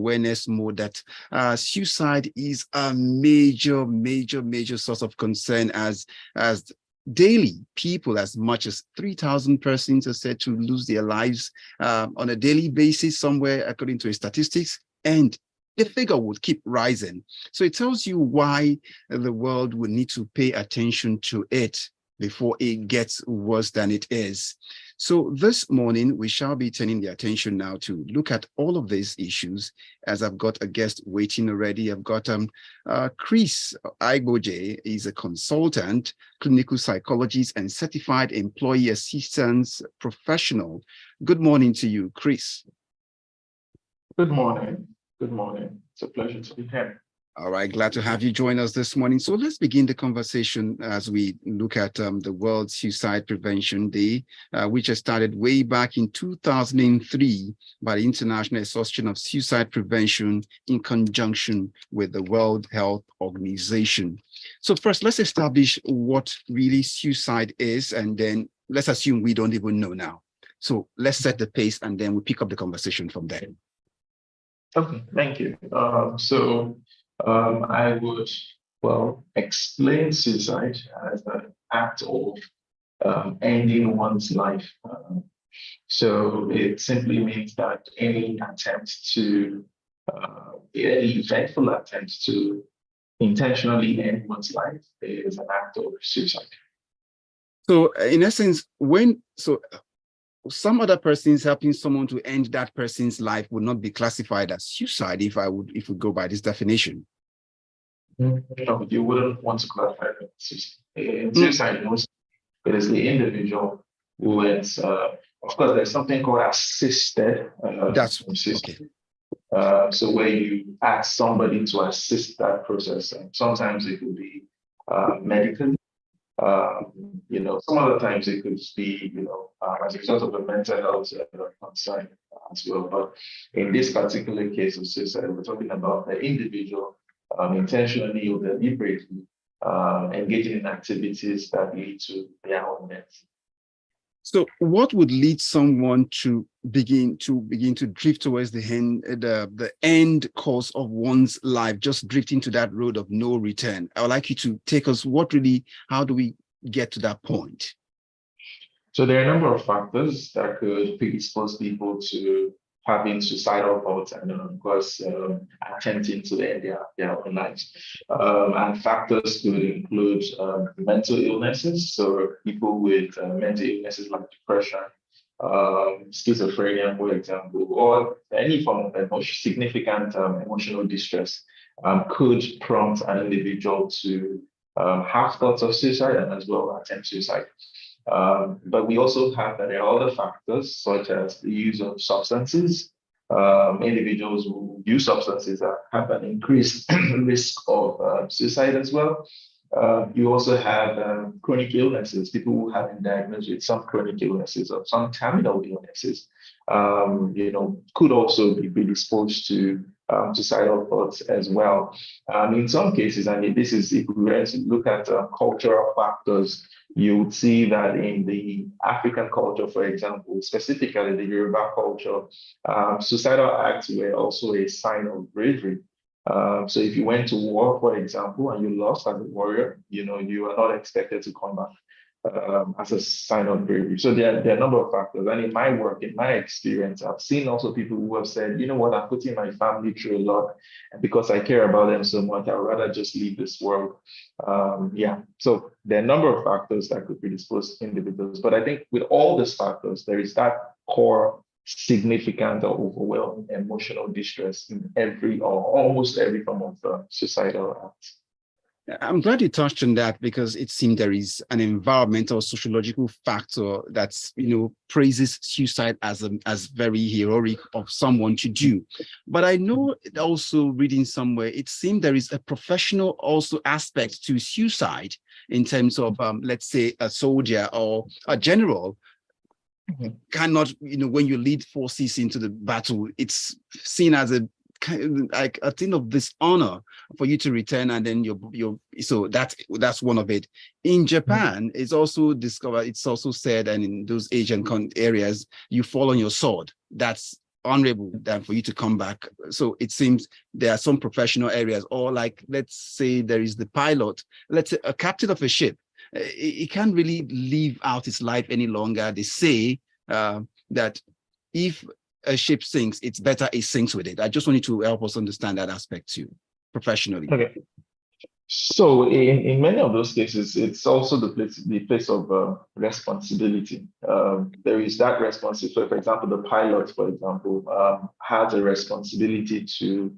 awareness mode that suicide is a major source of concern as daily people as much as 3,000 persons are said to lose their lives on a daily basis somewhere according to statistics, and the figure would keep rising. So it tells you why the world would need to pay attention to it before it gets worse than it is. So this morning, we shall be turning the attention now to look at all of these issues, as I've got a guest waiting already. I've got Chris Abojei. Is a consultant, clinical psychologist, and certified employee assistance professional. Good morning to you, Chris. Good morning. Good morning. It's a pleasure to be here. All right, glad to have you join us this morning. So let's begin the conversation as we look at the World Suicide Prevention Day, which has started way back in 2003 by the International Association of Suicide Prevention in conjunction with the World Health Organization. So first, let's establish what really suicide is, and then let's assume we don't even know now. So let's set the pace, and then we pick up the conversation from there. Okay, thank you. I would, explain suicide as an act of ending one's life. So it simply means that any eventful attempt to intentionally end one's life is an act of suicide. So in essence, some other persons helping someone to end that person's life would not be classified as suicide if we go by this definition. No, you wouldn't want to classify it as suicide. Suicide, it is the individual who is, of course, there's something called assisted. That's okay. So where you ask somebody to assist that process, and sometimes it could be medical. Some other times it could be, as a result of a mental health concern as well. But in this particular case of suicide, we're talking about the individual intentionally or deliberately engaging in activities that lead to their own death. So what would lead someone to begin to drift towards the end course of one's life, just drifting to that road of no return? I would like you to take us, how do we get to that point? So there are a number of factors that could predispose people to having suicidal thoughts and, of course, attempting to end their own lives. And factors could include mental illnesses. So people with mental illnesses like depression, schizophrenia, for example, or any form of significant emotional distress could prompt an individual to have thoughts of suicide and as well attempt suicide. But we also have that there are other factors such as the use of substances. Individuals who use substances have an increased risk of suicide as well. You also have chronic illnesses, people who have been diagnosed with some chronic illnesses or some terminal illnesses, could also be predisposed to suicidal thoughts as well. In some cases, this is if we were to look at cultural factors, you would see that in the African culture, for example, specifically the Yoruba culture, suicidal acts were also a sign of bravery. So if you went to war, for example, and you lost as a warrior, you are not expected to come back as a sign of bravery. So there are a number of factors. And in my work, in my experience, I've seen also people who have said, you know what, I'm putting my family through a lot. And because I care about them so much, I'd rather just leave this world. So there are a number of factors that could predispose individuals. But I think with all these factors, there is that core significant or overwhelming emotional distress in every or almost every form of suicidal acts. I'm glad you touched on that because it seems there is an environmental sociological factor that's, praises suicide as very heroic of someone to do. But I know also reading somewhere, it seems there is a professional also aspect to suicide in terms of, let's say, a soldier or a general cannot, when you lead forces into the battle, it's seen as like a thing of dishonor for you to return, and then so that's one of it. In Japan, it's also discovered, it's also said, and in those Asian areas, you fall on your sword. That's honorable than for you to come back. So it seems there are some professional areas, or like, let's say there is the pilot, let's say a captain of a ship. He can't really live out his life any longer. They say that if a ship sinks, it's better it sinks with it. I just want you to help us understand that aspect too, professionally. Okay. So in many of those cases, it's also the place of responsibility. There is that responsibility. So, for example, the pilot, for example, has a responsibility to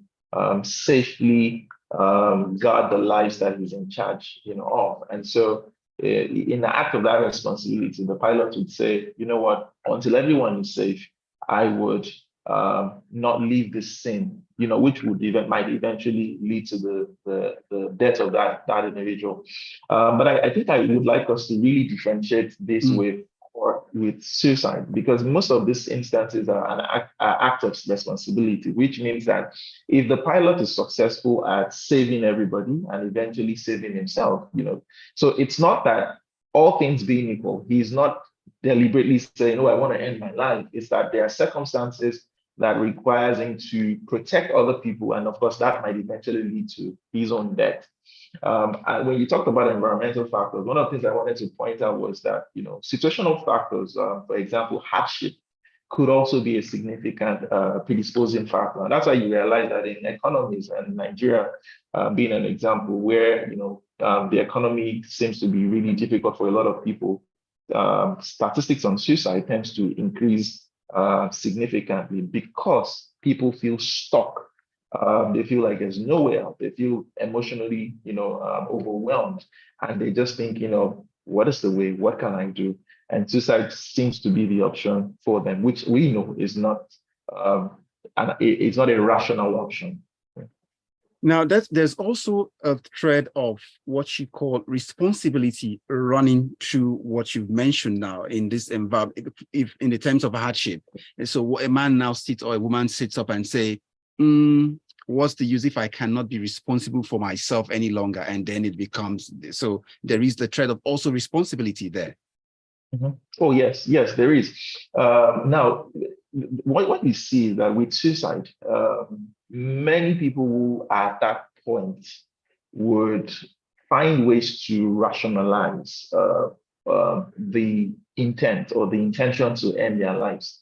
safely guard the lives that he's in charge, of. And so, in the act of that responsibility, the pilot would say, you know what, until everyone is safe, I would not leave this scene, which might eventually lead to the death of that individual. But I think I would like us to really differentiate this with suicide, because most of these instances are an act of responsibility, which means that if the pilot is successful at saving everybody and eventually saving himself, so it's not that all things being equal, he's not deliberately saying, oh, I want to end my life. It's that there are circumstances that requires him to protect other people. And of course, that might eventually lead to his own death. And when you talked about environmental factors, one of the things I wanted to point out was that, situational factors, for example, hardship, could also be a significant predisposing factor. And that's why you realize that in economies, and Nigeria being an example where, the economy seems to be really difficult for a lot of people, statistics on suicide tends to increase significantly because people feel stuck. They feel like there's nowhere out. They feel emotionally, overwhelmed, and they just think, what is the way? What can I do? And suicide seems to be the option for them, which we know is not, it's not a rational option. Now, there's also a thread of what you call responsibility running through what you've mentioned now in this environment, if in the terms of hardship. And so a man now sits, or a woman sits up and say, what's the use if I cannot be responsible for myself any longer? And then it becomes, so there is the thread of also responsibility there. Mm-hmm. Oh, yes, there is. Now, what we see is that with suicide, many people who are at that point would find ways to rationalize the intent or the intention to end their lives.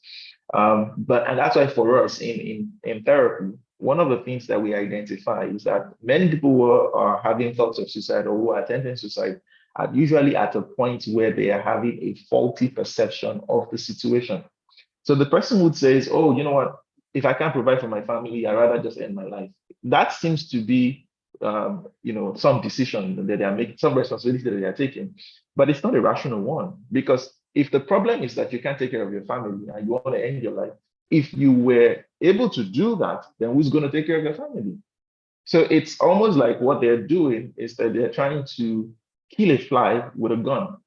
And that's why for us in therapy, one of the things that we identify is that many people who are having thoughts of suicide or who are attempting suicide are usually at a point where they are having a faulty perception of the situation. So the person would say, oh, you know what, if I can't provide for my family, I'd rather just end my life. That seems to be, some decision that they are making, some responsibility that they are taking, but it's not a rational one, because if the problem is that you can't take care of your family and you want to end your life, if you were able to do that, then who's going to take care of your family? So it's almost like what they're doing is that they're trying to kill a fly with a gun,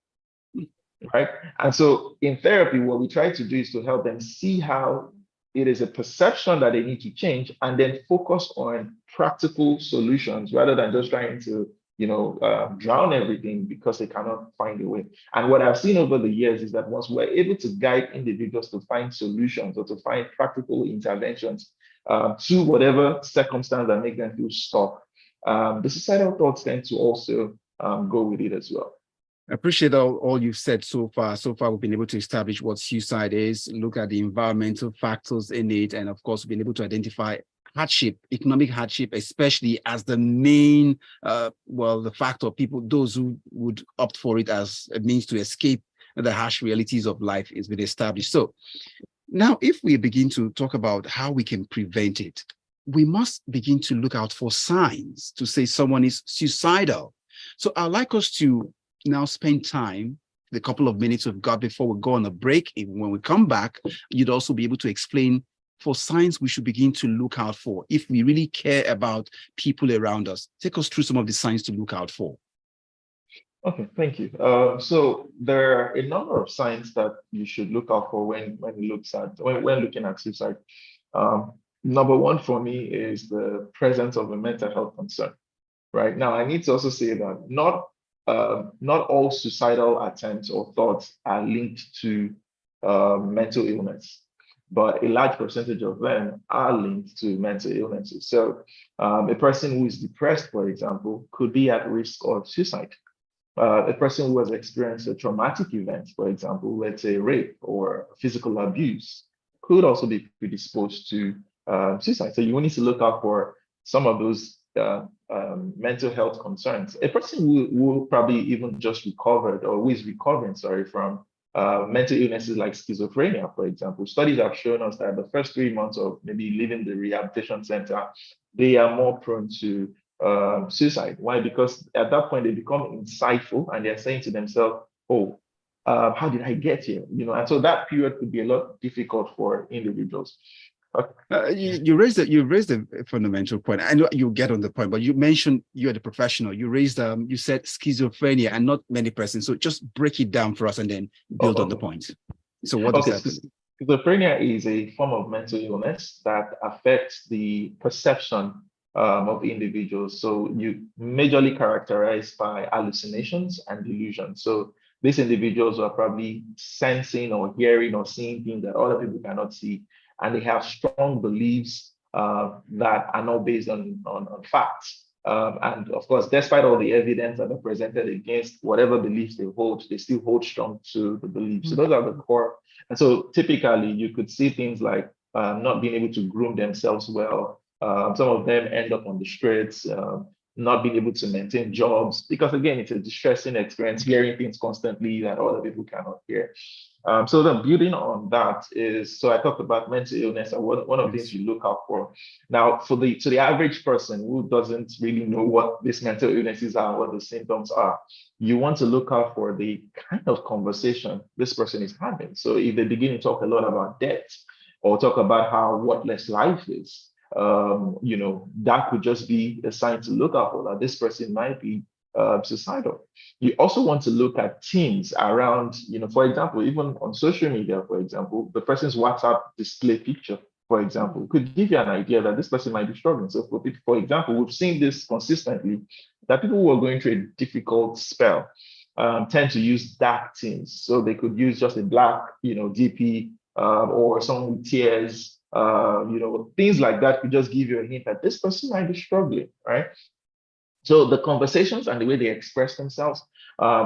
right? And so in therapy, what we try to do is to help them see how it is a perception that they need to change, and then focus on practical solutions rather than just trying to, drown everything because they cannot find a way. And what I've seen over the years is that once we're able to guide individuals to find solutions or to find practical interventions to whatever circumstance that make them feel stuck, the suicidal thoughts tend to also go with it as well. I appreciate all you've said so far. So far, we've been able to establish what suicide is, look at the environmental factors in it, and of course, we've been able to identify hardship, economic hardship, especially as the main, the factor people, those who would opt for it as a means to escape the harsh realities of life is been established. So now, if we begin to talk about how we can prevent it, we must begin to look out for signs to say someone is suicidal. So I'd like us to now spend time, the couple of minutes we've got before we go on a break. When we come back, you'd also be able to explain for signs we should begin to look out for if we really care about people around us. Take us through some of the signs to look out for. Okay, thank you. So there are a number of signs that you should look out for when looking at suicide. Number one for me is the presence of a mental health concern. Right now, I need to also say that not all suicidal attempts or thoughts are linked to mental illness. but a large percentage of them are linked to mental illnesses. So a person who is depressed, for example, could be at risk of suicide. A person who has experienced a traumatic event, for example, let's say rape or physical abuse, could also be predisposed to suicide. So you need to look out for some of those mental health concerns. A person who probably even just recovered or who is recovering, sorry, from mental illnesses like schizophrenia, for example. Studies have shown us that the first 3 months of maybe leaving the rehabilitation center, they are more prone to suicide. Why? Because at that point they become insightful and they're saying to themselves, "Oh, how did I get here?" And so that period could be a lot difficult for individuals. You raised a fundamental point. I know you get on the point, but you mentioned you're the professional. You said schizophrenia and not many persons. So just break it down for us and then build on the point. So what does that mean? Schizophrenia is a form of mental illness that affects the perception of individuals. So you majorly characterized by hallucinations and delusions. So these individuals are probably sensing or hearing or seeing things that other people cannot see, and they have strong beliefs that are not based on facts. And of course, despite all the evidence that are presented against whatever beliefs they hold, they still hold strong to the beliefs. So those are the core. And so typically you could see things like not being able to groom themselves well. Some of them end up on the streets, not being able to maintain jobs, because again, it's a distressing experience, hearing things constantly that other people cannot hear. So the building on that is, so I talked about mental illness and one of the things you look out for. Now, to the average person who doesn't really know what these mental illnesses are, what the symptoms are, you want to look out for the kind of conversation this person is having. So if they begin to talk a lot about death or talk about how worthless life is, that could just be a sign to look out for, that this person might be suicidal. You also want to look at themes around, for example, even on social media, for example, the person's WhatsApp display picture, for example, could give you an idea that this person might be struggling. So for example, we've seen this consistently, that people who are going through a difficult spell tend to use dark themes. So they could use just a black, DP or some with tears, things like that could just give you a hint that this person might be struggling, right? So the conversations and the way they express themselves,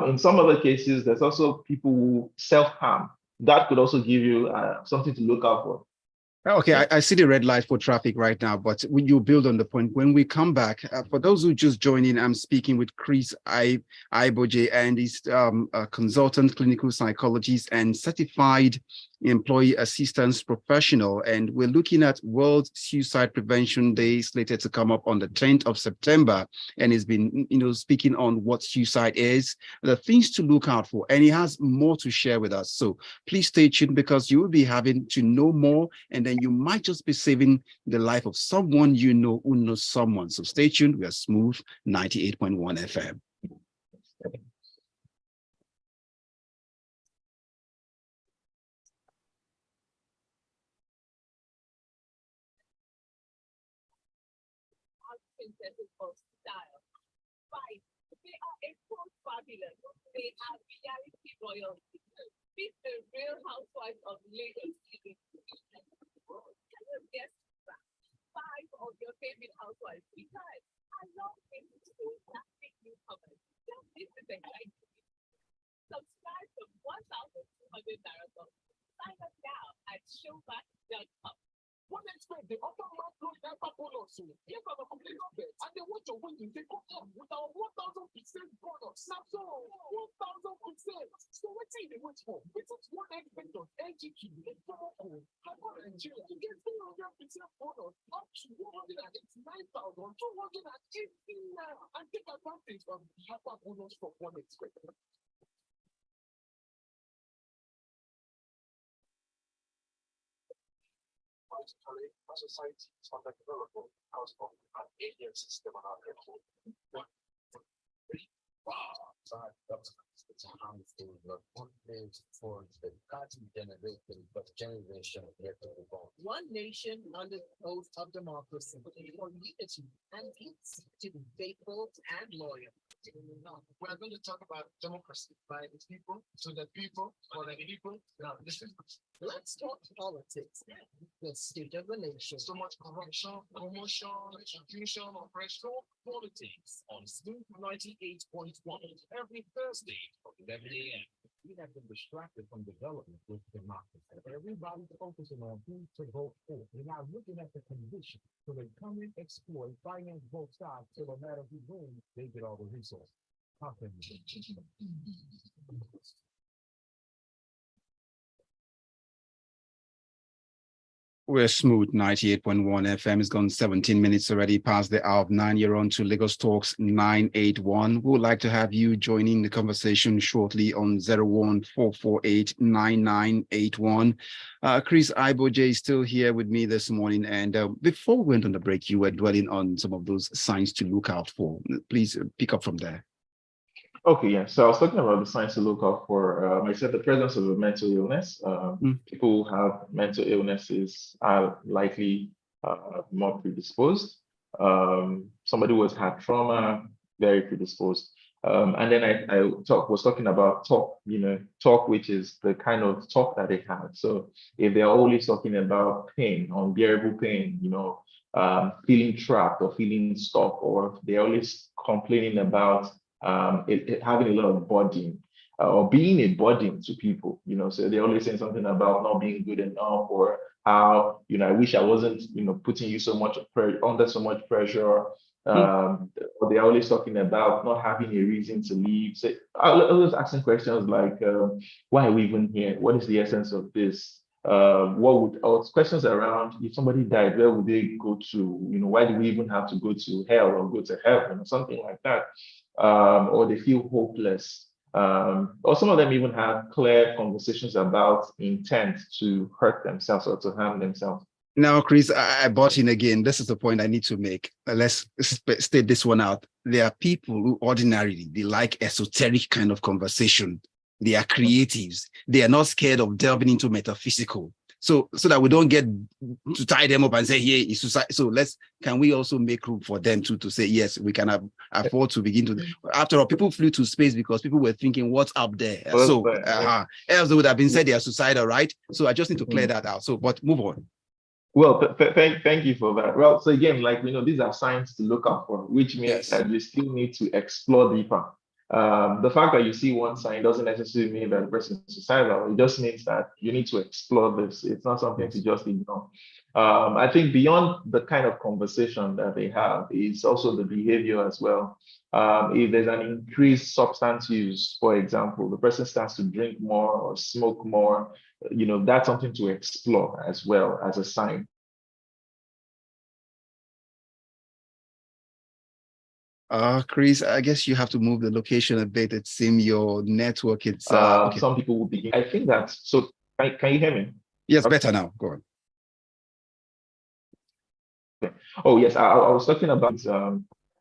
in some other cases, there's also people who self-harm. That could also give you something to look out for. Okay, I see the red light for traffic right now, but when you build on the point, when we come back, for those who just join in, I'm speaking with Chris Abojei, and he's a consultant, clinical psychologist, and certified employee assistance professional. And we're looking at World Suicide Prevention Day, slated to come up on the 10th of September. And he's been, speaking on what suicide is, the things to look out for, and he has more to share with us. So please stay tuned, because you will be having to know more, and then you might just be saving the life of someone who knows someone. So stay tuned. We are Smooth 98.1 FM. Of style. Right. They are a fabulous. They are reality royalty. This is the Real Housewives of Lagos. Can you guess that? 5 of your favorite housewives? Because I love it. 2 classic newcomers. Just this is exciting. Subscribe to 1,200 marathons. Sign up now at showback.com. One expect the offer macro hyper bonus. If I'm a complete bet and they want your win to take up with our 1,000% bonus. Now, so 1,000%. So what's in the wait for? Visit 1xbet.ngq. Promo code Hyper Nigeria to get 300% bonus up to 189,218 naira and take advantage of the hyper bonus from 1xbet. Politically, our society is underdeveloped because of an alien system on our country. It's a harmful, not only for the current generation, but generation yet to be born. One nation under the oath of democracy for unity and peace to be faithful and loyal. We're going to talk about democracy by the people, to the people, for the people. Now, let's talk politics. The state of the nation. So much corruption, promotion, execution, oppression, politics on Smooth 98.1 every Thursday from 11 a.m. We have been distracted from development with democracy. Everybody's focusing on who to vote for. We're not looking at the condition. So they come in, exploit, finance both sides, so no matter who wins, they get all the resources. How can we? We're Smooth 98.1 FM. It's gone 17 minutes already past the hour of 9. You're on to Lagos Talks 981. We would like to have you joining the conversation shortly on 014489981. Chris Abojei is still here with me this morning. And before we went on the break, you were dwelling on some of those signs to look out for. Please pick up from there. Okay, yeah. So I was talking about the signs to look out for. I said the presence of a mental illness. People who have mental illnesses are likely more predisposed. Somebody who has had trauma, very predisposed. And then I was talking about talk, talk, which is the kind of talk that they have. So if they're always talking about pain, unbearable pain, feeling trapped or feeling stuck, or they're always complaining about having a lot of burden or being a burden to people, so they're always saying something about not being good enough, or how, I wish I wasn't, putting you so much under so much pressure. Or they're always talking about not having a reason to leave. So I was asking questions like, why are we even here? What is the essence of this? Or questions around, if somebody died, where would they go to? Why do we even have to go to hell or go to heaven or something like that? Or they feel hopeless. Or some of them even have clear conversations about intent to hurt themselves or to harm themselves. Now, Chris, I bought in again. This is the point I need to make. Let's state this one out. There are people who ordinarily, they like esoteric kind of conversation. They are creatives. They are not scared of delving into metaphysical. So that we don't get to tie them up and say, "Here is suicide." So can we also make room for them to say, yes, we can afford to begin to. After all, people flew to space because people were thinking, what's up there? Else they would have been said they are suicidal, right? So I just need to clear that out. So, but move on. Well, thank you for that. Well, so again, these are signs to look out for, which means that you still need to explore deeper. The fact that you see one sign doesn't necessarily mean that the person is suicidal. It just means that you need to explore this. It's not something to just ignore. I think beyond the kind of conversation that they have is also the behavior as well. If there's an increased substance use, for example, the person starts to drink more or smoke more, that's something to explore as well as a sign. Chris, I guess you have to move the location a bit. It seems your network is okay. Some people will begin. I think that, so can you hear me? Yes, okay. Better now. Go on. Okay. Oh, yes, I was talking about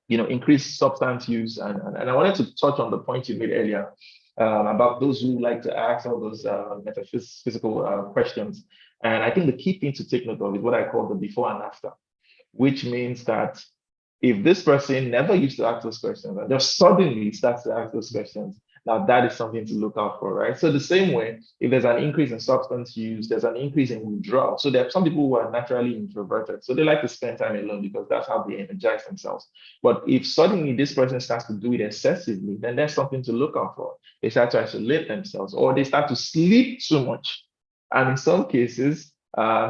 increased substance use, and I wanted to touch on the point you made earlier about those who like to ask all those metaphysical questions. And I think the key thing to take note of is what I call the before and after, which means that if this person never used to ask those questions and just suddenly starts to ask those questions, now that is something to look out for, right? So the same way, if there's an increase in substance use, there's an increase in withdrawal. So there are some people who are naturally introverted. So they like to spend time alone because that's how they energize themselves. But if suddenly this person starts to do it excessively, then there's something to look out for. They start to isolate themselves, or they start to sleep too much. And in some cases,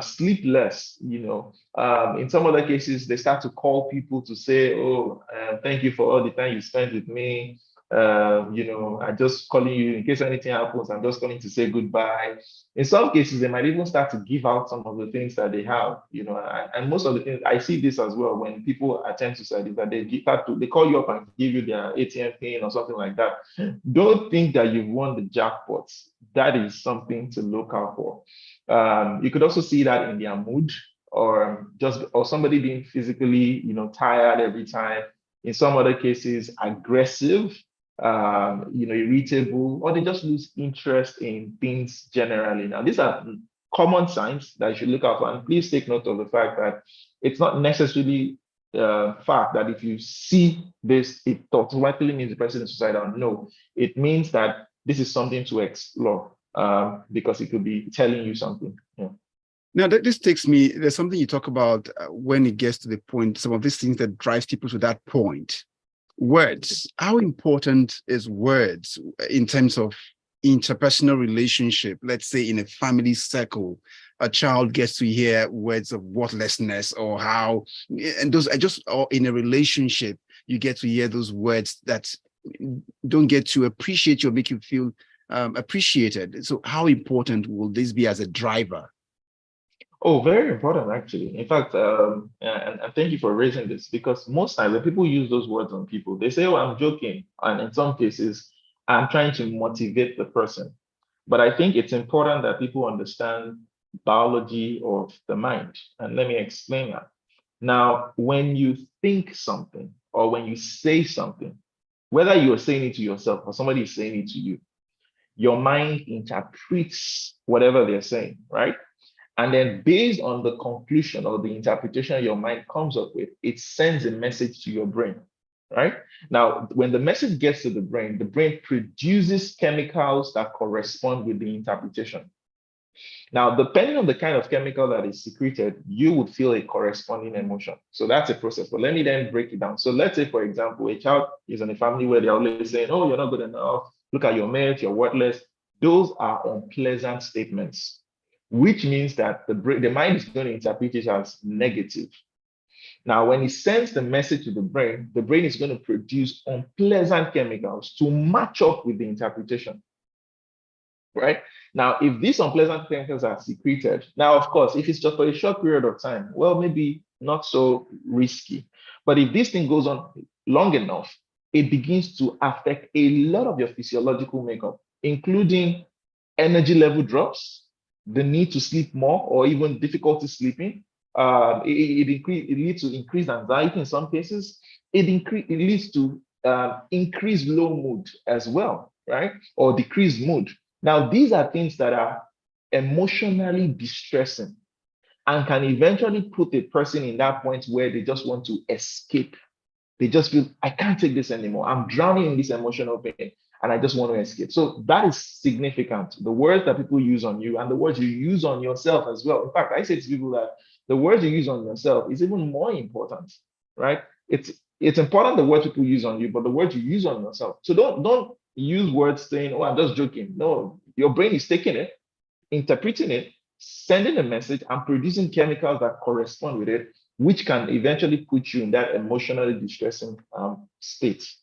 sleep less, in some other cases, they start to call people to say, oh, thank you for all the time you spent with me. I'm just calling you in case anything happens. I'm just calling to say goodbye. In some cases, they might even start to give out some of the things that they have, and most of the things, I see this as well when people attempt suicide, is that they call you up and give you their ATM pin or something like that. Don't think that you've won the jackpots. That is something to look out for. You could also see that in their mood, or somebody being physically, tired every time. In some other cases, aggressive. irritable, or they just lose interest in things generally. Now, these are common signs that you should look out for. And please take note of the fact that it's not necessarily fact that if you see this, it automatically means the person is suicidal. No, it means that this is something to explore because it could be telling you something. Yeah. Now, this takes me, there's something you talk about when it gets to the point, some of these things that drives people to that point. Words. How important is words in terms of interpersonal relationship? Let's say in a family circle, a child gets to hear words of worthlessness, or how, and those are just, or in a relationship, you get to hear those words that don't get to appreciate you or make you feel appreciated. So how important will this be as a driver? Oh, very important, actually. In fact, and thank you for raising this, because most times when people use those words on people, they say, "Oh, I'm joking," and in some cases, I'm trying to motivate the person. But I think it's important that people understand biology of the mind, and let me explain that. Now, when you think something or when you say something, whether you're saying it to yourself or somebody is saying it to you, your mind interprets whatever they're saying, right? And then based on the conclusion or the interpretation your mind comes up with, it sends a message to your brain, right? Now, when the message gets to the brain produces chemicals that correspond with the interpretation. Now, depending on the kind of chemical that is secreted, you would feel a corresponding emotion. So that's a process. But let me then break it down. So let's say, for example, a child is in a family where they're always saying, "Oh, you're not good enough. Look at your mates, you're worthless." Those are unpleasant statements, which means that the mind is going to interpret it as negative. Now, when it sends the message to the brain is going to produce unpleasant chemicals to match up with the interpretation, right? Now, if these unpleasant chemicals are secreted, now, of course, if it's just for a short period of time, well, maybe not so risky. But if this thing goes on long enough, it begins to affect a lot of your physiological makeup, including energy level drops, the need to sleep more, or even difficulty sleeping. It leads to increased anxiety in some cases. It leads to increased low mood as well, right? Or decreased mood. Now, these are things that are emotionally distressing and can eventually put a person in that point where they just want to escape. They just feel, "I can't take this anymore. I'm drowning in this emotional pain and I just want to escape." So that is significant. The words that people use on you and the words you use on yourself as well. In fact, I say to people that the words you use on yourself is even more important, right? It's important the words people use on you, but the words you use on yourself. So don't use words saying, "Oh, I'm just joking." No, your brain is taking it, interpreting it, sending a message, and producing chemicals that correspond with it, which can eventually put you in that emotionally distressing state.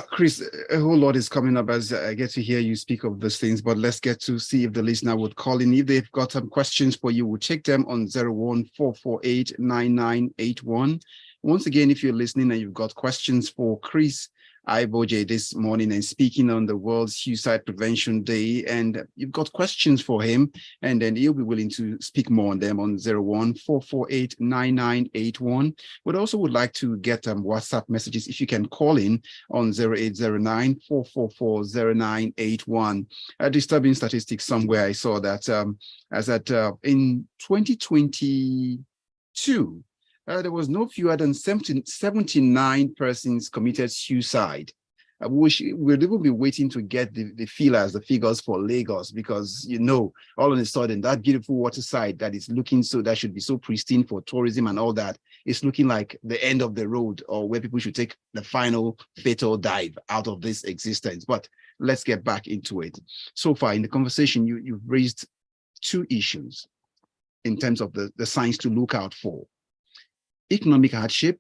Chris, a whole lot is coming up as I get to hear you speak of these things, but let's get to see if the listener would call in. If they've got some questions for you, we'll check them on 014489981. Once again, if you're listening and you've got questions for Chris Abojei this morning and speaking on the World Suicide Prevention Day, and you've got questions for him, and then he'll be willing to speak more on them on 014489981. But also would like to get WhatsApp messages. If you can call in on 0809-444-0981. A disturbing statistic somewhere I saw that as at in 2022, there was no fewer than 79 persons committed suicide. We'll even be waiting to get the figures for Lagos, because, all of a sudden that beautiful waterside that is looking that should be so pristine for tourism and all that, is looking like the end of the road, or where people should take the final fatal dive out of this existence. But let's get back into it. So far in the conversation, you've raised two issues in terms of the signs to look out for: economic hardship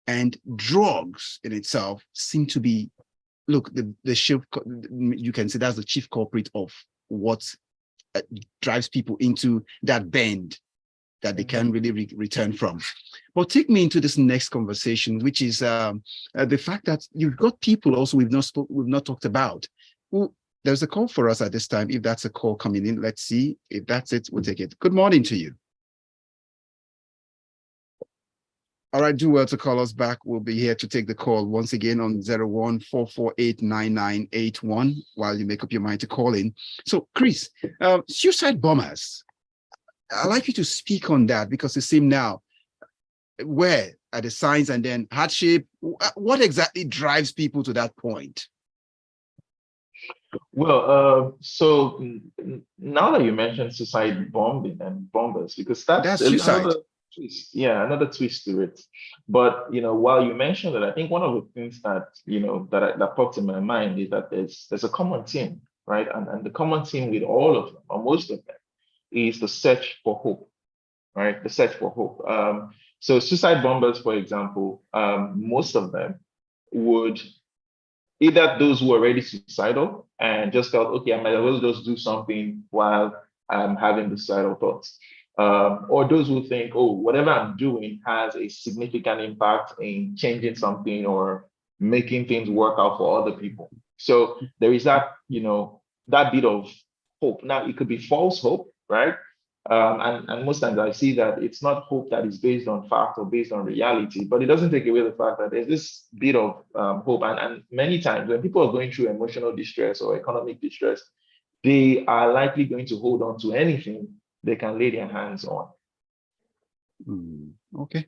and drugs in itself seem to be, the chief, you can say that's the chief culprit of what drives people into that bend that they can't really return from. But take me into this next conversation, which is the fact that you've got people also we've not talked about. Well, there's a call for us at this time. If that's a call coming in, let's see. If that's it, we'll take it. Good morning to you. All right, do well to call us back. We'll be here to take the call once again on 01-448-9981 while you make up your mind to call in. So, Chris, suicide bombers, I'd like you to speak on that because it seems now, where are the signs and then hardship? What exactly drives people to that point? Well, so now that you mentioned suicide bombing and bombers, because that's suicide. another twist, yeah, another twist to it. But while you mentioned it, I think one of the things that that popped in my mind is that there's a common theme, right? And the common theme with all of them, or most of them, is the search for hope, right? The search for hope. So suicide bombers, for example, most of them would either those who are already suicidal and just felt, okay, I might as well just do something while I'm having the suicidal thoughts. Or those who think, oh, whatever I'm doing has a significant impact in changing something or making things work out for other people. So there is that, that bit of hope. Now, it could be false hope, right? And most times I see that it's not hope that is based on fact or based on reality, but it doesn't take away the fact that there's this bit of hope. And many times when people are going through emotional distress or economic distress, they are likely going to hold on to anything they can lay their hands on. Okay.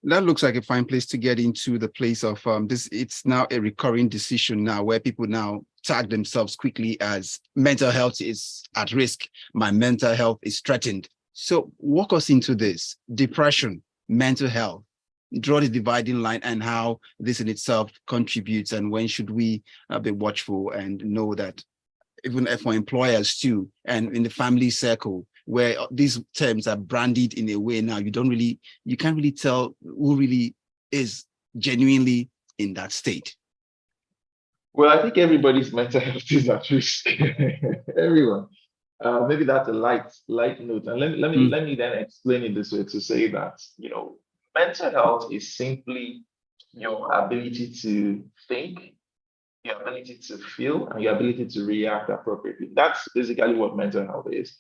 That looks like a fine place to get into the place of this. It's now a recurring decision now where people now tag themselves quickly as mental health is at risk. My mental health is threatened. So walk us into this: depression, mental health, draw the dividing line, and how this in itself contributes, and when should we be watchful and know that even for employers too, and in the family circle, where these terms are branded in a way now, you can't really tell who really is genuinely in that state. Well, I think everybody's mental health is at risk. Everyone. Maybe that's a light note. And let me then explain it this way to say that, mental health is simply your ability to think, your ability to feel, and your ability to react appropriately. That's basically what mental health is.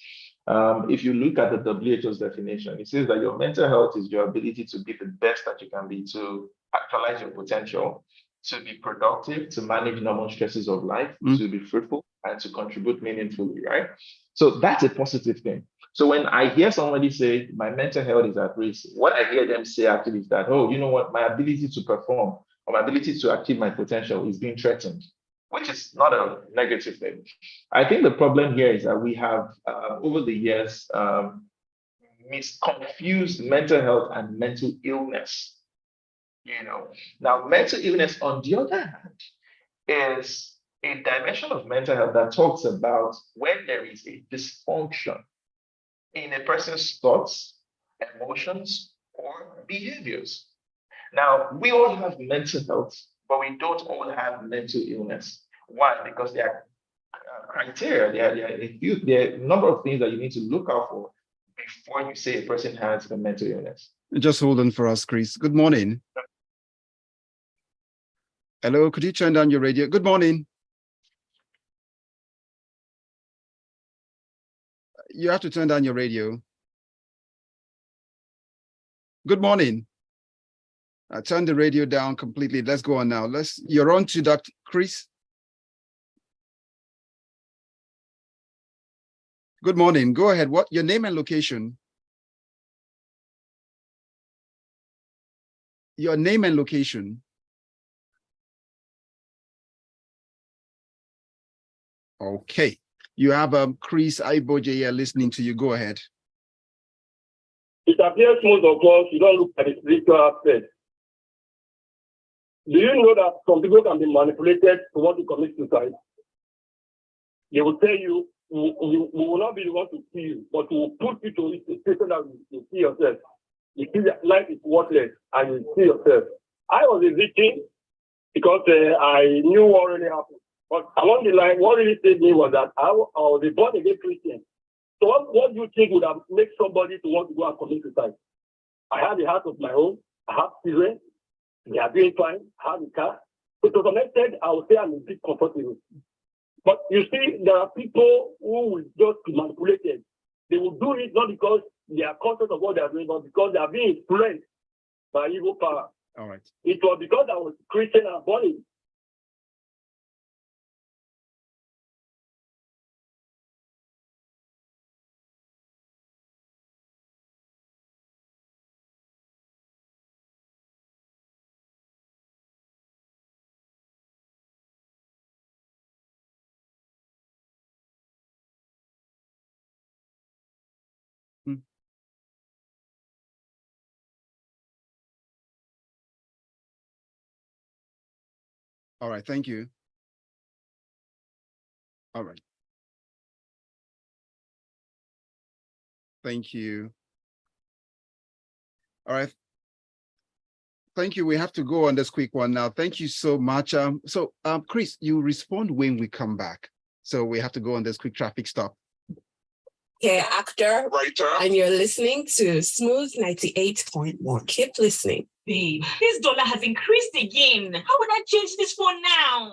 If you look at the WHO's definition, it says that your mental health is your ability to be the best that you can be, to actualize your potential, to be productive, to manage normal stresses of life, to be fruitful, and to contribute meaningfully, right? So that's a positive thing. So when I hear somebody say my mental health is at risk, what I hear them say actually is that, oh, you know what, my ability to perform or my ability to achieve my potential is being threatened, which is not a negative thing. I think the problem here is that we have, over the years, confused mental health and mental illness. Now mental illness, on the other hand, is a dimension of mental health that talks about when there is a dysfunction in a person's thoughts, emotions, or behaviors. Now, we all have mental health, but we don't all have mental illness. Why? Because there are criteria, there are a number of things that you need to look out for before you say a person has a mental illness. Just hold on for us, Chris. Good morning. Hello, could you turn down your radio? Good morning. You have to turn down your radio. Good morning. Turn the radio down completely. Let's go on now. You're on to Dr. Chris. Good morning. Go ahead. What your name and location? Your name and location. Okay. You have Chris Abojei listening to you. Go ahead. It appears most of us, you don't look at the spiritual aspect. Do you know that some people can be manipulated to want to commit suicide? They will tell you, we will not be the one to kill you, but we will put you to a situation that you see yourself. You see that life is worthless and you see yourself. I was a victim because I knew what really happened. But along the line, what really saved me was that I was a born-again Christian. So what do you think would have made somebody to want to go and commit suicide? I had a house of my own. I have children. They are doing fine. I have a car. So to some extent, I would say I'm a bit comfortable. But you see, there are people who will just be manipulated. They will do it not because they are conscious of what they are doing, but because they are being influenced by evil power. All right. It was because I was Christian and born in. Hmm. All right. Thank you. All right. Thank you. All right. Thank you. We have to go on this quick one now. Thank you so much. Chris, you respond when we come back. So we have to go on this quick traffic stop. Yeah, actor, writer, and you're listening to Smooth 98.1. Keep listening. Babe, this dollar has increased again. How would I change this phone now?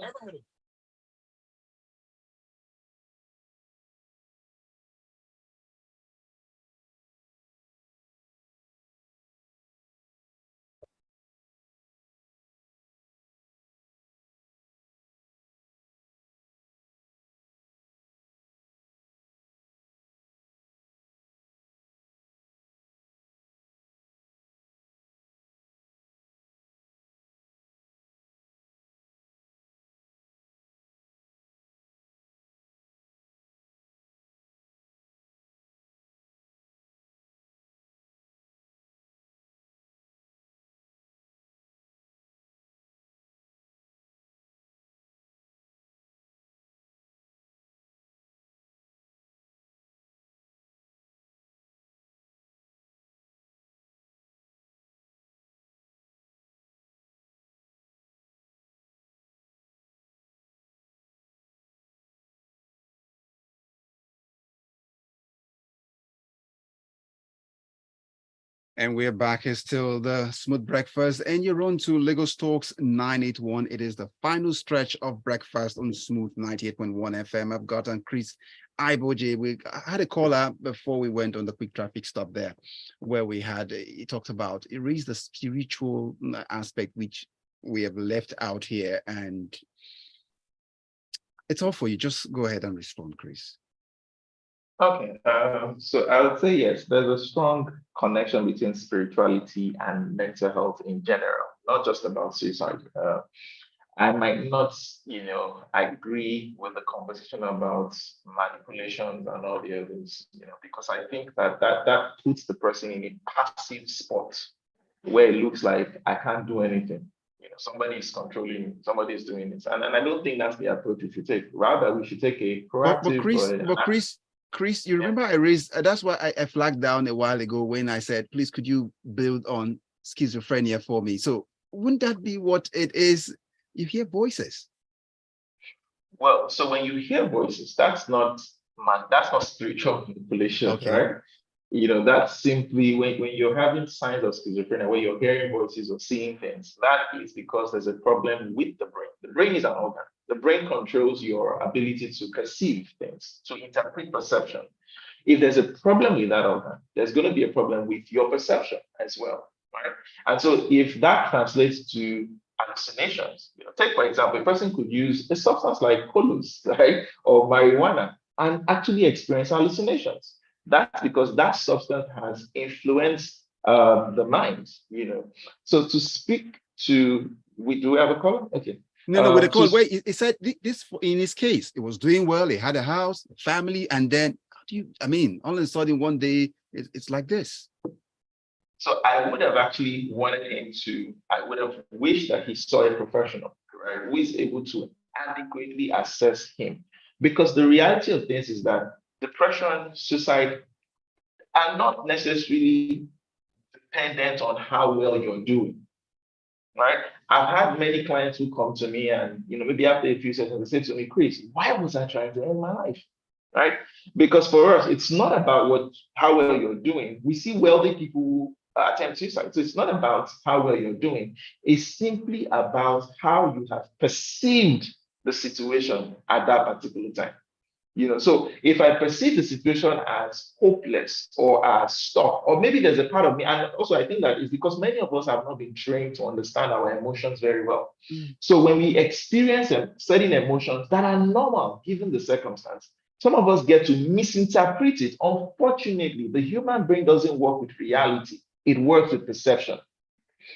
And we're back. It's still the Smooth Breakfast, and you're on to Lagos Talks 981. It is the final stretch of breakfast on Smooth 98.1 FM. I've got Chris Abojei. We had a call out before we went on the quick traffic stop there, where he talked about it raised the spiritual aspect, which we have left out here. And it's all for you. Just go ahead and respond, Chris. Okay, so I would say yes, there's a strong connection between spirituality and mental health in general, not just about suicide. I might not, agree with the conversation about manipulations and all the others, because I think that puts the person in a passive spot where it looks like I can't do anything. Somebody is controlling me, somebody is doing this. And I don't think that's the approach we should take. Rather, we should take a proactive. Chris, you remember I raised, that's why I flagged down a while ago when I said, please, could you build on schizophrenia for me? So wouldn't that be what it is? You hear voices. Well, so when you hear voices, that's not spiritual manipulation, Okay. right? That's simply when you're having signs of schizophrenia, where you're hearing voices or seeing things, that is because there's a problem with the brain. The brain is an organ. The brain controls your ability to perceive things, to interpret perception. If there's a problem with that organ, there's going to be a problem with your perception as well, right? And so if that translates to hallucinations, take for example, a person could use a substance like colos, right, or marijuana, and actually experience hallucinations. That's because that substance has influenced the mind, So to speak to, do we have a caller? Okay. No, with a call. Wait, he said this in his case, it was doing well. He had a house, a family, and then all of a sudden one day it's like this. So I would have actually I would have wished that he saw a professional, right, who is able to adequately assess him. Because the reality of things is that depression, suicide are not necessarily dependent on how well you're doing, right? I've had many clients who come to me and, maybe after a few sessions, they say to me, Chris, why was I trying to end my life, right? Because for us, it's not about how well you're doing. We see wealthy people who attempt suicide. So it's not about how well you're doing. It's simply about how you have perceived the situation at that particular time. So if I perceive the situation as hopeless or as stuck, or maybe there's a part of me, and also I think that is because many of us have not been trained to understand our emotions very well. So when we experience certain emotions that are normal given the circumstance, some of us get to misinterpret it. Unfortunately, the human brain doesn't work with reality. It works with perception.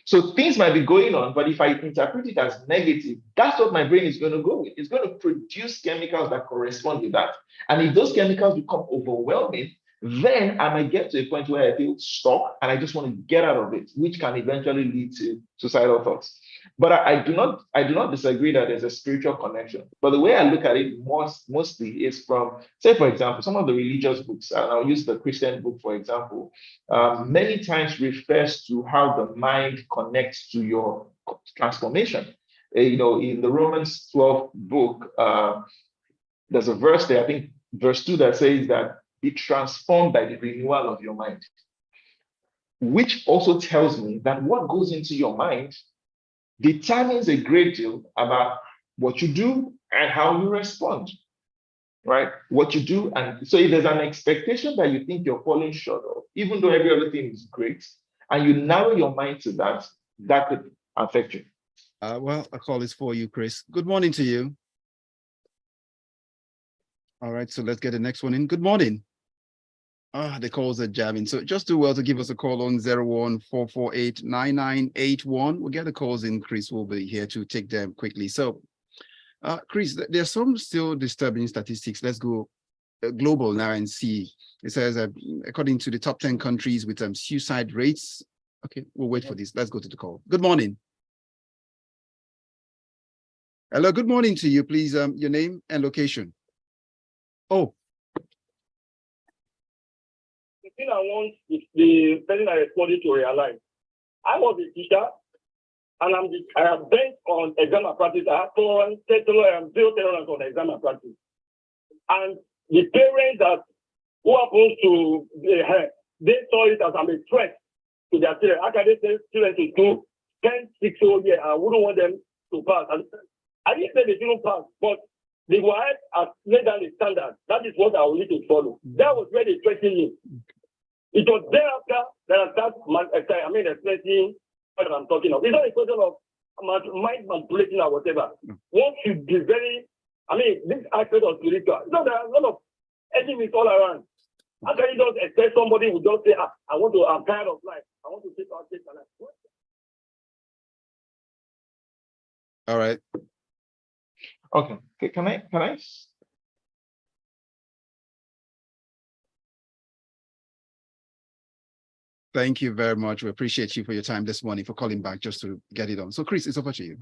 So things might be going on, but if I interpret it as negative, that's what my brain is going to go with. It's going to produce chemicals that correspond with that. And if those chemicals become overwhelming, then I might get to a point where I feel stuck and I just want to get out of it, which can eventually lead to suicidal thoughts. But I do not disagree that there's a spiritual connection. But the way I look at it mostly is from, say, for example, some of the religious books, and I'll use the Christian book, for example, many times refers to how the mind connects to your transformation. In the Romans 12 book, there's a verse there, I think verse 2, that says that be transformed by the renewal of your mind, which also tells me that what goes into your mind determines a great deal about what you do and how you respond, right? What you do. And so if there's an expectation that you think you're falling short of, even though every other thing is great, and you narrow your mind to that, that could affect you. Well, a call is for you, Chris. Good morning to you. All right, so let's get the next one in. Good morning. The calls are jamming. So just do well to give us a call on 014489981. We'll get the calls in. Chris will be here to take them quickly. So, Chris, there's some still disturbing statistics. Let's go global now and see. It says, according to the top 10 countries with suicide rates. Okay, we'll wait for this. Let's go to the call. Good morning. Hello, good morning to you. Please, your name and location. Oh. The thing I want is the person I responded to realize. I was a teacher, and I have bent on exam malpractice. I have zero tolerance on exam malpractice. And the parents who happens to they saw it as I'm a threat to their children. How can they say children to do 10, 6 whole year? I wouldn't want them to pass. And I didn't say they didn't pass, but the wife has laid down the standard. That is what I will need to follow. That was where they threatened me. It was thereafter that I started explaining what I'm talking of. It's not a question of mind manipulating or whatever. One should be very, this aspect of spiritual. There are a lot of enemies all around. How can you just expect somebody who just say, I'm tired of life. I want to take my life. All right. Okay. Can I? Thank you very much. We appreciate you for your time this morning, for calling back just to get it on. So, Chris, it's over to you.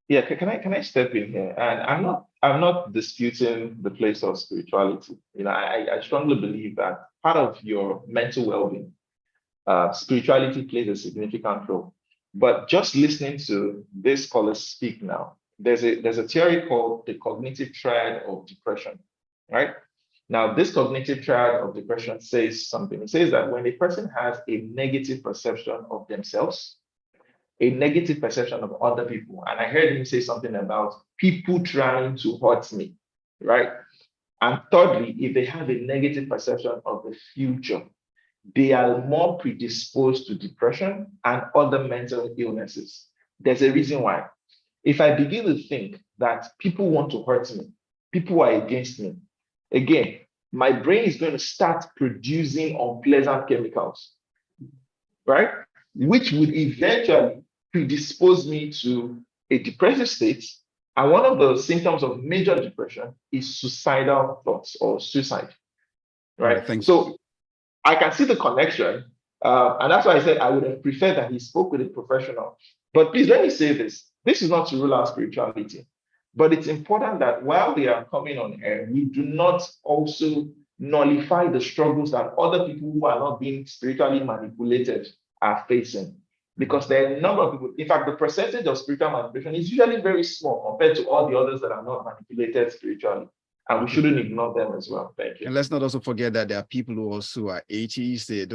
Yeah, can I step in here? And I'm not disputing the place of spirituality. I strongly believe that part of your mental well-being, spirituality plays a significant role. But just listening to this caller speak now, there's a theory called the cognitive triad of depression, right? Now, this cognitive triad of depression says something. It says that when a person has a negative perception of themselves, a negative perception of other people, and I heard him say something about people trying to hurt me, right? And thirdly, if they have a negative perception of the future, they are more predisposed to depression and other mental illnesses. There's a reason why. If I begin to think that people want to hurt me, people are against me, again, my brain is going to start producing unpleasant chemicals, right? Which would eventually predispose me to a depressive state. And one of the symptoms of major depression is suicidal thoughts or suicide, right? So I can see the connection. And that's why I said I would have preferred that he spoke with a professional. But please let me say this. This is not to rule out spirituality. But it's important that while we are coming on air, we do not also nullify the struggles that other people who are not being spiritually manipulated are facing. Because there are a number of people, in fact, the percentage of spiritual manipulation is usually very small compared to all the others that are not manipulated spiritually. And we shouldn't ignore them as well. Thank you. And let's not also forget that there are people who also are atheists. They have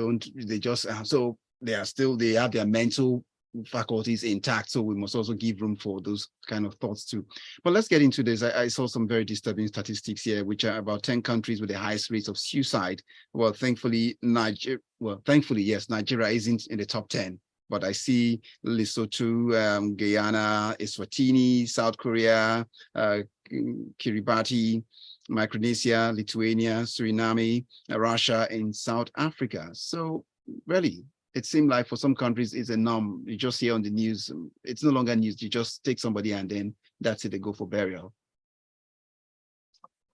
their mental faculties intact. So we must also give room for those kind of thoughts too. But let's get into this. I saw some very disturbing statistics here, which are about 10 countries with the highest rates of suicide. Well, thankfully, yes, Nigeria isn't in the top 10. But I see Lesotho, Guyana, Eswatini, South Korea, Kiribati, Micronesia, Lithuania, Suriname, Russia, and South Africa. So really, it seemed like for some countries it's a norm. You just hear on the news, it's no longer news. You just take somebody and then that's it, they go for burial.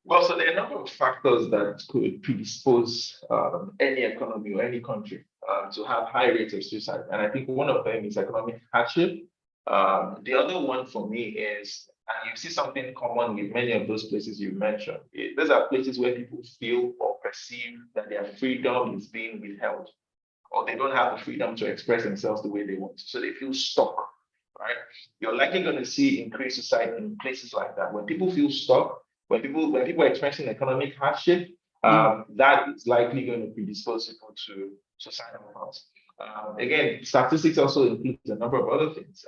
Well, so there are a number of factors that could predispose any economy or any country to have high rates of suicide. And I think one of them is economic hardship. The other one for me is, and you see something common with many of those places you mentioned, those are places where people feel or perceive that their freedom is being withheld, or they don't have the freedom to express themselves the way they want. So they feel stuck, right? You're likely going to see increased suicide in places like that. When people feel stuck, when people are experiencing economic hardship, that is likely going to predispose people to suicidal thoughts. Again, statistics also include a number of other things.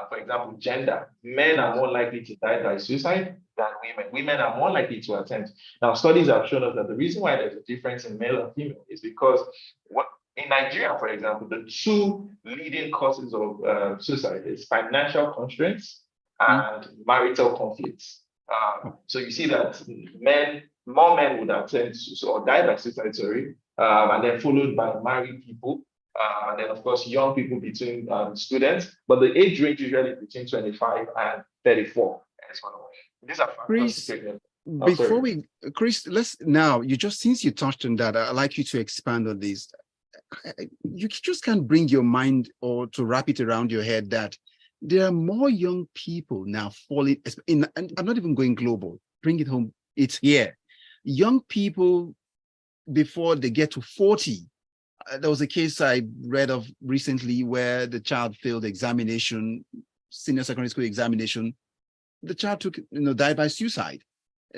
For example, gender. Men are more likely to die by suicide than women. Women are more likely to attempt. Now, studies have shown us that the reason why there's a difference in male and female is because in Nigeria, for example, the two leading causes of suicide is financial constraints and marital conflicts. So you see that more men would attempt or die by suicide, and then followed by married people, and then of course young people between students, but the age range usually between 25 and 34 as well. These are factors. Chris, since you touched on that, I'd like you to expand on this. You just can't bring your mind or to wrap it around your head that there are more young people now falling in, and I'm not even going global, bring it home, it's here. Young people, before they get to 40, there was a case I read of recently where the child failed examination, senior secondary school examination. The child died by suicide.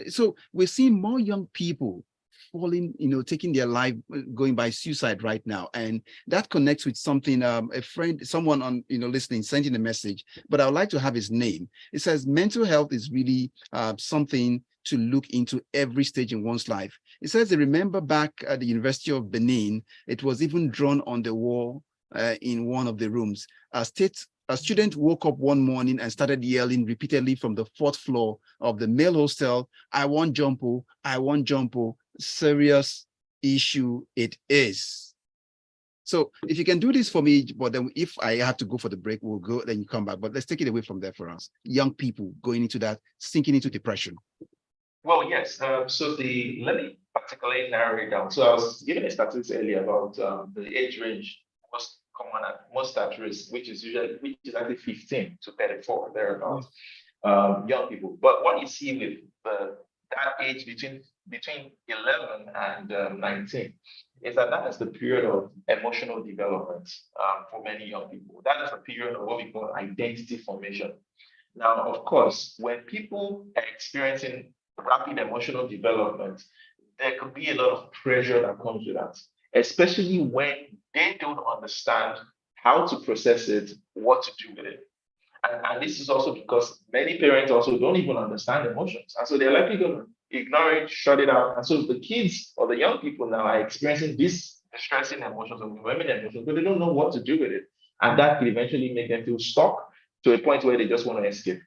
So we're seeing more young people falling, taking their life, going by suicide right now. And that connects with something, someone on, listening, sending a message, but I would like to have his name. It says mental health is really something to look into every stage in one's life. It says they remember back at the University of Benin, it was even drawn on the wall in one of the rooms. A student woke up one morning and started yelling repeatedly from the 4th floor of the male hostel, "I want Jumpo, I want Jumpo." Serious issue it is. So if you can do this for me, but then if I have to go for the break, we'll go, then you come back. But let's take it away from there for us. Young people going into that, sinking into depression. Well, yes. Let me particularly narrow it down. So I was giving a statistics earlier about the age range most at risk, which is actually 15 to 34, thereabouts, young people. But what you see with that age between 11 and 19 is that is the period of emotional development for many young people. That is a period of what we call identity formation. Now, of course, when people are experiencing rapid emotional development, there could be a lot of pressure that comes with that, especially when they don't understand how to process it, what to do with it. And this is also because many parents also don't even understand emotions. And so they're likely going to ignore it, shut it out. And so the kids or the young people now are experiencing these distressing emotions, overwhelming emotions, but they don't know what to do with it. And that could eventually make them feel stuck to a point where they just want to escape.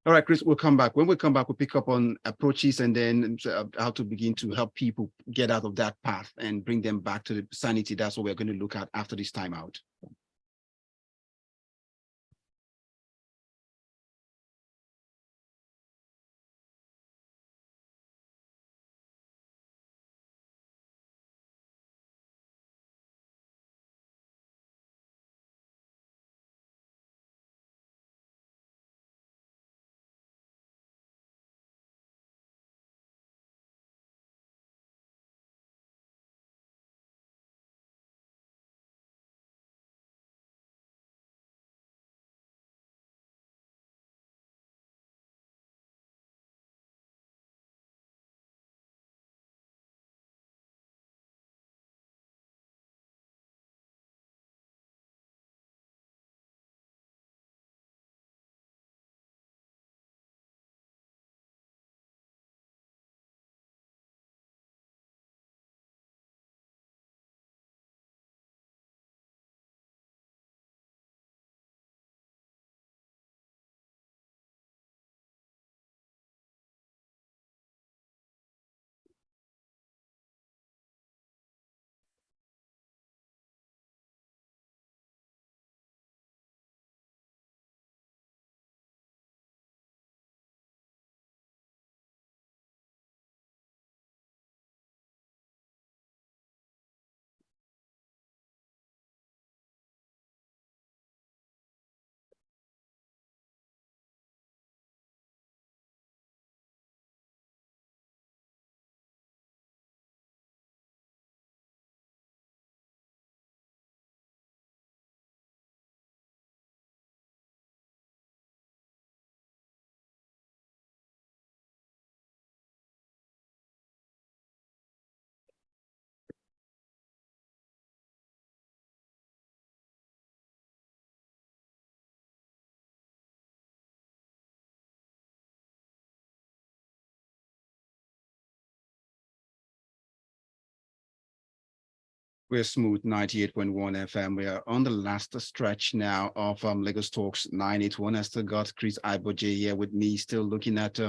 All right, Chris, we'll come back. When we come back, we'll pick up on approaches and then how to begin to help people get out of that path and bring them back to the sanity. That's what we're going to look at after this time out. We're Smooth 98.1 FM. We are on the last stretch now of Lagos Talks 981. I still got Chris Abojei here with me, still looking at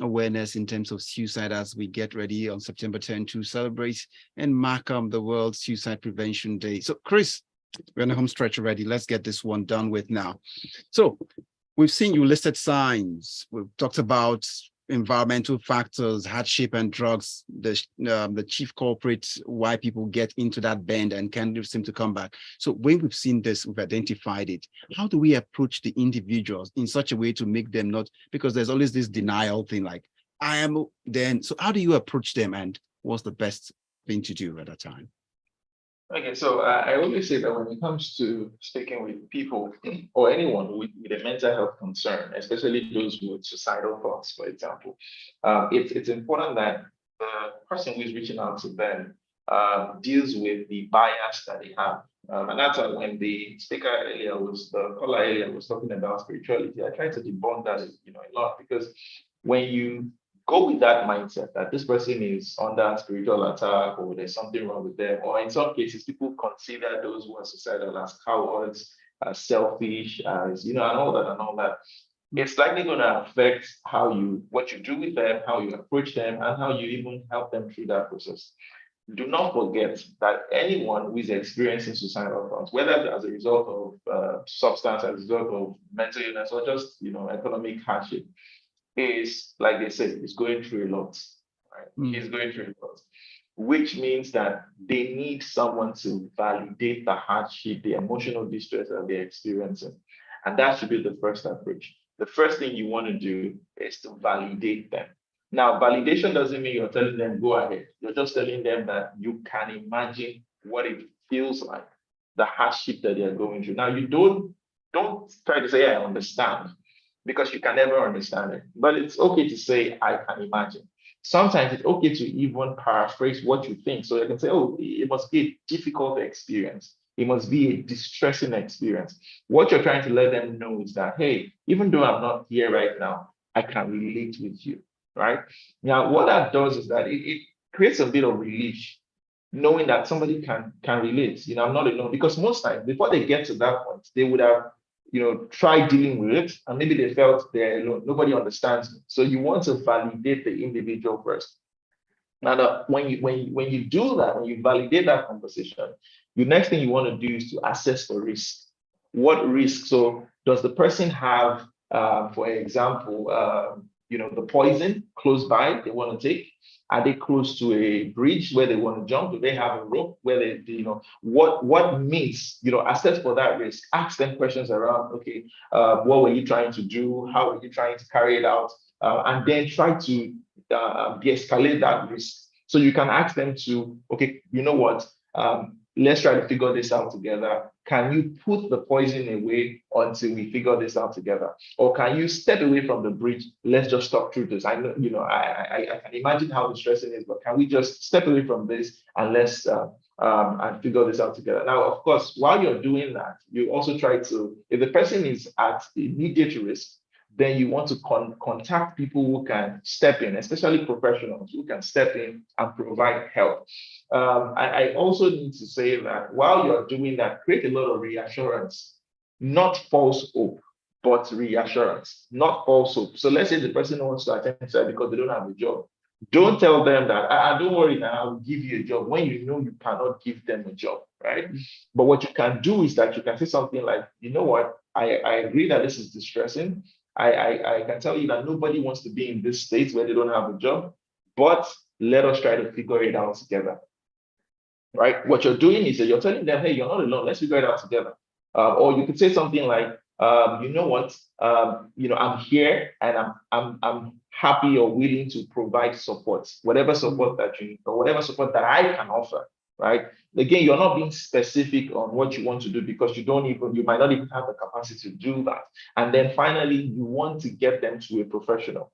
awareness in terms of suicide as we get ready on September 10 to celebrate and mark the World Suicide Prevention Day. So, Chris, we're on the home stretch already. Let's get this one done with now. So, we've seen you listed signs. We've talked about environmental factors, hardship, and drugs, the chief culprits, why people get into that bend and can't seem to come back. So when we've seen this, we've identified it. How do we approach the individuals in such a way to make them not, because there's always this denial thing like, I am then, so how do you approach them and what's the best thing to do at that time? Okay, so I always say that when it comes to speaking with people or anyone with a mental health concern, especially those with suicidal thoughts, for example, it's important that the person who is reaching out to them deals with the bias that they have. And that's when the caller earlier was talking about spirituality. I try to debunk that, a lot, because when you go with that mindset that this person is under spiritual attack or there's something wrong with them, or in some cases, people consider those who are suicidal as cowards, as selfish, as, and all that. It's likely going to affect what you do with them, how you approach them, and how you even help them through that process. Do not forget that anyone who is experiencing suicidal thoughts, whether as a result of substance, as a result of mental illness, or just, economic hardship, is, like they said, is going through a lot, right? He's going through a lot, which means that they need someone to validate the hardship, the emotional distress that they're experiencing. And that should be the first approach. The first thing you want to do is to validate them. Now, validation doesn't mean you're telling them, go ahead. You're just telling them that you can imagine what it feels like, the hardship that they're going through. Now, you don't try to say, I understand, because you can never understand it. But it's okay to say, I can imagine. Sometimes it's okay to even paraphrase what you think. So you can say, oh, it must be a difficult experience. It must be a distressing experience. What you're trying to let them know is that, hey, even though I'm not here right now, I can relate with you, right? Now, what that does is that it creates a bit of relief, knowing that somebody can relate. I'm not alone. Because most times, before they get to that point, they would have try dealing with it, and maybe they felt they're alone. Nobody understands me. So you want to validate the individual first. Now, when you do that, when you validate that conversation, the next thing you want to do is to assess the risk. What risk? So does the person have, for example, the poison close by they want to take? Are they close to a bridge where they want to jump? Do they have a rope where they, what means, assess for that risk? Ask them questions around, okay, what were you trying to do? How were you trying to carry it out? And then try to de-escalate that risk. So you can ask them to, okay, you know what? Let's try to figure this out together. Can you put the poison away until we figure this out together? Or can you step away from the bridge? Let's just talk through this. I know, I can imagine how distressing it is, but can we just step away from this and let's and figure this out together? Now, of course, while you're doing that, you also try to, if the person is at immediate risk, then you want to contact people who can step in, especially professionals who can step in and provide help. I also need to say that while you're doing that, create a lot of reassurance, not false hope, but reassurance, not false hope. So let's say the person wants to attend suicide because they don't have a job. Don't tell them that, don't worry, I will give you a job, when you know you cannot give them a job, right? But what you can do is that you can say something like, you know what, I agree that this is distressing. I can tell you that nobody wants to be in this state where they don't have a job, but let us try to figure it out together, right? What you're doing is that you're telling them, hey, you're not alone, let's figure it out together. Or you could say something like, you know what, I'm here and I'm happy or willing to provide support, whatever support that you need, or whatever support that I can offer, right? Again, you're not being specific on what you want to do because you might not even have the capacity to do that. And then finally, you want to get them to a professional.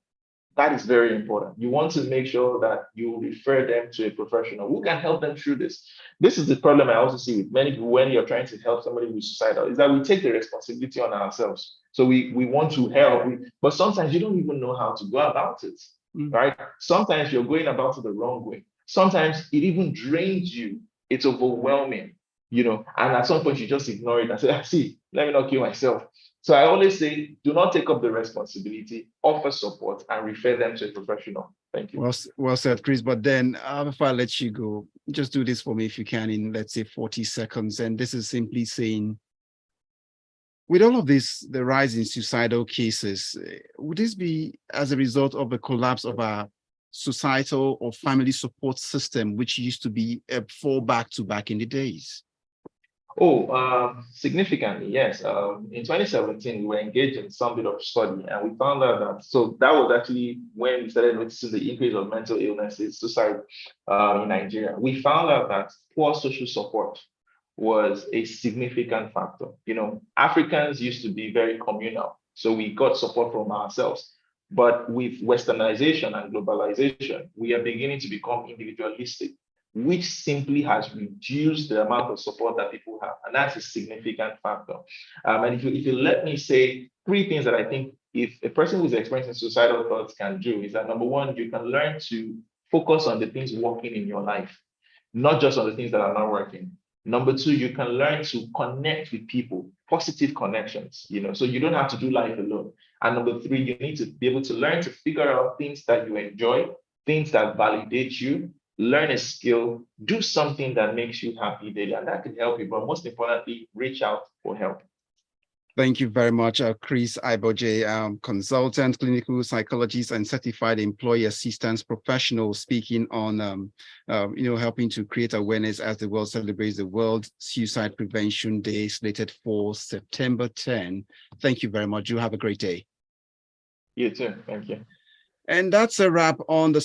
That is very important. You want to make sure that you refer them to a professional who can help them through this. This is the problem I also see with many people when you're trying to help somebody who's suicidal, is that we take the responsibility on ourselves. So we want to help, but sometimes you don't even know how to go about it, right? Sometimes you're going about it the wrong way. Sometimes it even drains you It's overwhelming, and at some point you just ignore it and say, see, let me not kill myself. So I always say, do not take up the responsibility, offer support, and refer them to a professional. Thank you. Well said, Chris. But then before I let you go, just do this for me if you can in, let's say, 40 seconds. And this is simply saying, with all of this, the rise in suicidal cases, would this be as a result of the collapse of our societal or family support system, which used to be a fallback back in the days? Significantly, yes. In 2017, we were engaged in some bit of study, and we found out that was actually when we started noticing the increase of mental illnesses, suicide in Nigeria. We found out that poor social support was a significant factor. Africans used to be very communal, so we got support from ourselves. But with westernization and globalization, we are beginning to become individualistic, which simply has reduced the amount of support that people have. And that's a significant factor. And if you let me say 3 things that I think if a person who's experiencing suicidal thoughts can do is that, number 1, you can learn to focus on the things working in your life, not just on the things that are not working. Number 2, you can learn to connect with people, positive connections, so you don't have to do life alone. And number 3, you need to be able to learn to figure out things that you enjoy, things that validate you, learn a skill, do something that makes you happy daily, and that can help you. But most importantly, reach out for help. Thank you very much, Chris Abojei, consultant, clinical psychologist, and certified employee assistance professional, speaking on, helping to create awareness as the world celebrates the World Suicide Prevention Day, slated for September 10. Thank you very much. You have a great day. You too. Thank you. And that's a wrap on the